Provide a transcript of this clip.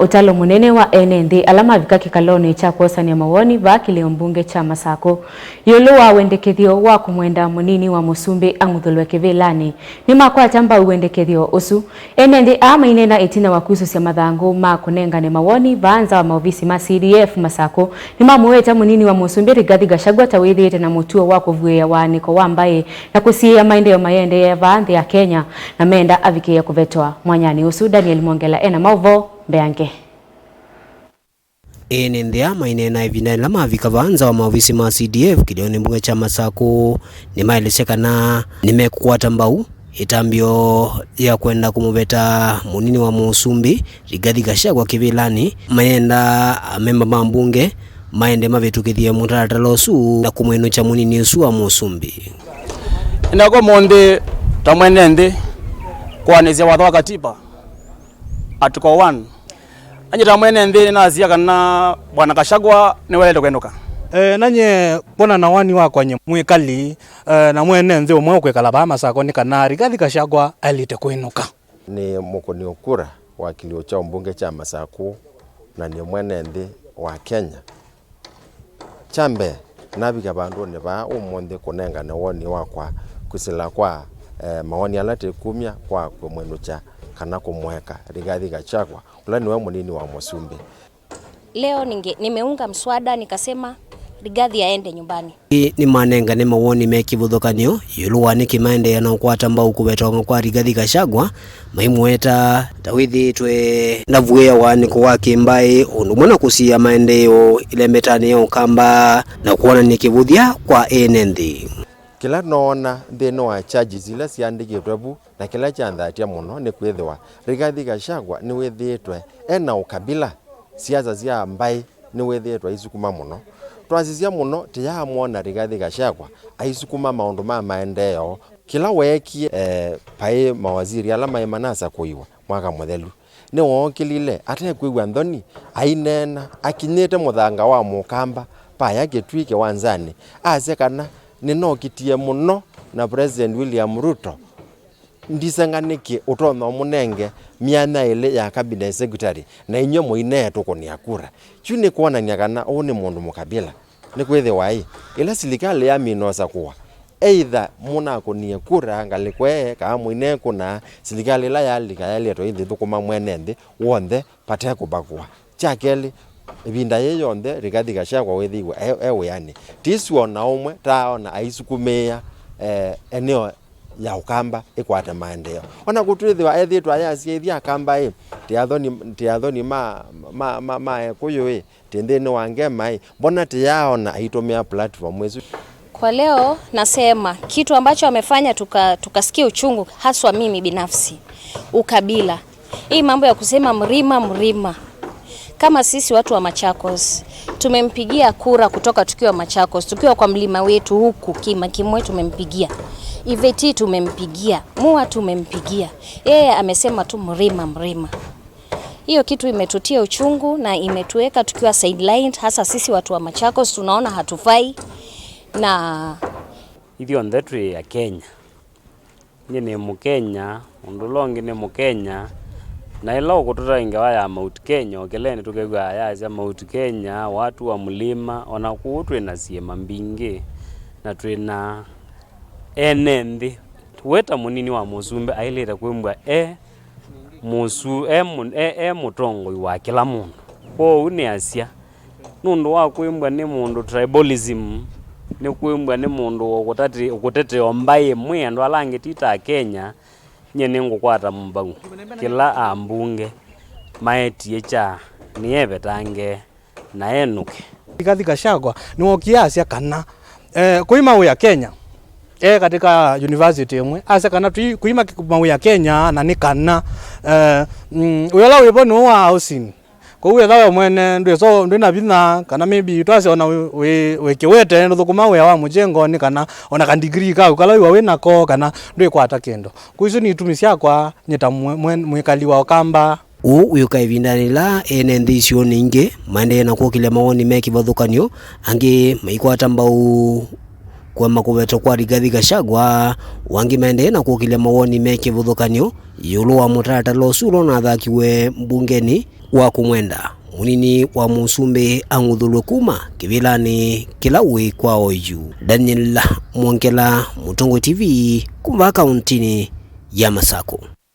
Utalo munene wa NND alama vika kikaloni cha kuosania mawoni vakili mbunge cha Masako yolo wa wendekethio wa kumwenda munini wa Musumbi ang'uthulwe kivilani ni makwa tamba uwendekethio usu NND ama inena itina wa kususia mathangu ma kunengane mawoni vaanza wa maofisi ma CDF Masako ni mamuweta munini wa Musumbi Rigathi Gachagua tawithite na mutuo wa kuvuia waniko wa mbaye na kusia maendeleo mayende ya vaanthi ya Kenya na menda avikia kuvetwa mwanyani usu Daniel Mwongela ena mauvo Beange. NND ama inena ivina la mavika vanza wa maofisi ma CDF kilioni mbunge cha Masako ni maelesekana nimekukwata mbau itambio ya kwenda kumuveta munini wa Musumbi Rigathi Gachagua kivilani mayenda memba mambunge maende mavetukithie mutaratara usu na kumwenu cha munini usu wa Musumbi inako monde tamwenende kwanezia watho wa katiba article 1 anyita mwenende nazia kana bwana Gachagua ni wele kwenuka nanye bona na wani wakwa nye mwikali na mwenenze umwe kwekala ba Masako ni kana Rigathi Gachagua alite kwenuka ni mukoni okura wa kilio cha mbunge cha Masako na ni mwenende wa Kenya chambe nabiga bandu ne ba umonde kunenga na woni wakwa kusila kwa maoni alate kumya kwa mwenu cha kana kumweka Rigathi Gachagua ulani wa munini wa Musumbi. Leo nimeunga mswada nikasema Rigathi aende nyumbani. Ni manenga ne mawoni mekivuthukanio yuluwani kimaende yanakwata mbau kubetonga kwa Rigathi Gachagua maimweta tawithitwe navuia waniko wake mbaye undu mwana kusia maendeleo ile metani ya ukamba na kuona ni kivuthia kwa NND. Kila noona thino wa charges zile ciandikitwe bu na kila chandhatia muno ni kwithwa Rigathi Gachagua ni withitwe ena ukabila siasa cia mbai ni withitwe isukuma muno twazizia muno tiya muona Rigathi Gachagua aisukuma maundu ma maendeleo kila wekie pai mawaziri ala mai manasa kuiwa mwaka muthelu ni wokilile ate kuigwa nthoni ainena akinyite muthanga wa mukamba pa yake twike wanzani ase kana ninokitie muno na President William Ruto ndisanganiki utono munenge miana ile ya cabinet secretary na inyo muine tukonia kura chuni kuona nyakana oni mundu mukabila ni kwethe wai ila silikali ya minosa kuwa either muna kunia kura ngalikwe ka muine kuna silikali la yali to ithi tukuma mwenende wonde pate kubakwa chakeli ibinda yeyonde Rigathi Gachagua wethiwa ewe yani tisuona umwe taona aisukumia eneo ya ukamba ikwate maendeleo ona kutwithwa ethitwa yaciethia kamba tiathoni ma kuyo tendeni wangema mbona tiyaona aitomea platform wezu. Kwa leo nasema kitu ambacho amefanya tukasikia uchungu haswa mimi binafsi ukabila. Hii mambo ya kusema mrima kama sisi watu wa Machakos tumempigia kura kutoka tukiwa Machakos, tukiwa kwa mlima wetu huku Kimwe tumempigia, Iveti tumempigia, Mua tumempigia. Yeye amesema tu mrima. Hiyo kitu imetutia uchungu na imetuweka tukiwa sidelined, hasa sisi watu wa Machakos tunaona hatufai na hivyo ndetwe ya Kenya. Ni Mkenya, undulongi ni Mkenya. Na ilo kututa ingawa ya Mount Kenya, okeleni tukegwa ya Mount Kenya, watu wa mlima, onakutwe na siema mbingi, na tuena NND. Weta munini wa Musumbi, aileta kuimbwa mutongo wa kila mundu. Kwa uni asia, nundu wa kuimbwa ni mundu tribalism, ni kuimbwa ni mundu ukutete ombaye mwendu alangi tita Kenya, nye ngukwata mbau kila ambunge maetie cha nieve tange na enuke. Rigathi Gachagua ni wokiasia kana kuima ya Kenya katika university imwe asa kana kuima mawe ya Kenya na ni kana uyala webo no wa housing kwa uwe dawa mwene ndio ndina bina kana maybe twase ona wekiwete ndo thukuma we wa mujengo ni kana ona kan degree ka ukala we nako kana ndio kwata kendo kuizo ni itumisia kwa nyeta mwekali wa kamba uyuka ivindani la NND sio ninge mande na kokile mawoni mekivuthukanio angi maikwata mbau kwa makubeto kwa Rigathi Gachagua wangi mende na kokile mawoni mekivuthukanio yulu wa mutaratara usu na athakiwe mbungeni wa kumwenda munini wa Musumbi ang'uthulwe kuma kivilani kilawi kwa oyu. Daniel Mwongela, Mutongo TV, kuva kauntini ya Masako.